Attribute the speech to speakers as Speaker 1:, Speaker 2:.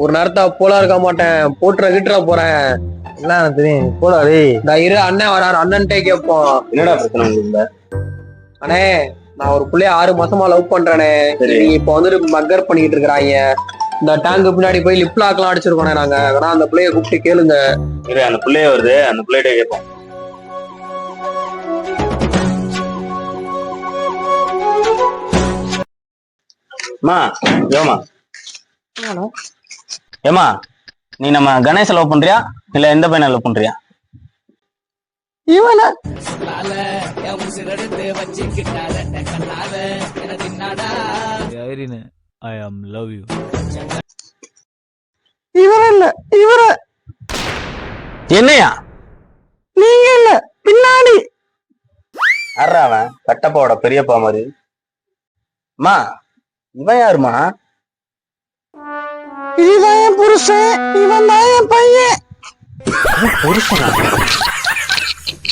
Speaker 1: ஒரு நேரத்தா போலா இருக்க மாட்டேன், போட்டுற கிட்டுற போறேன்.
Speaker 2: என்ன தெரியும் போடா டேய்.
Speaker 1: இரு அண்ணன் வராரு, அண்ணன்ட்டே கேட்போம்.
Speaker 2: என்னடா பிரச்சனை உங்களுக்கு?
Speaker 1: அண்ணே நான் ஒரு புள்ளைய 6 மாசமா லவ் பண்றேனே.
Speaker 2: சரி.
Speaker 1: நீ இப்ப வந்துட்டு மக்கர் பண்ணிட்டு இருக்கிறாங்க. இந்த டேங்க் பின்னாடி போய் லிப் லாக்லாம் அடிச்சிருக்கோனே நாங்க. ஆனா அந்த பிள்ளைய கூப்பிட்டு கேளுங்க.
Speaker 2: இரு அந்த பிள்ளைய வருது, அந்த பிள்ளைகிட்ட கேட்போம். அம்மா யோமா ஏமா, நீ நம்ம கணேச லவ் பண்றியா இல்ல எந்த பையனை லவ் பண்றியா?
Speaker 1: இவன
Speaker 3: I am love you.
Speaker 1: இவர இல்ல, இவர.
Speaker 2: என்னையா?
Speaker 1: நீங்க இல்ல, பின்னாடி.
Speaker 2: அவன் கட்டப்பாவோட பெரியப்பா மாதிரி. அம்மா இவன் யாருமா?
Speaker 1: இதுதான் என் புருஷன், இவன் தான் என் பையன்.
Speaker 2: புருஷனா?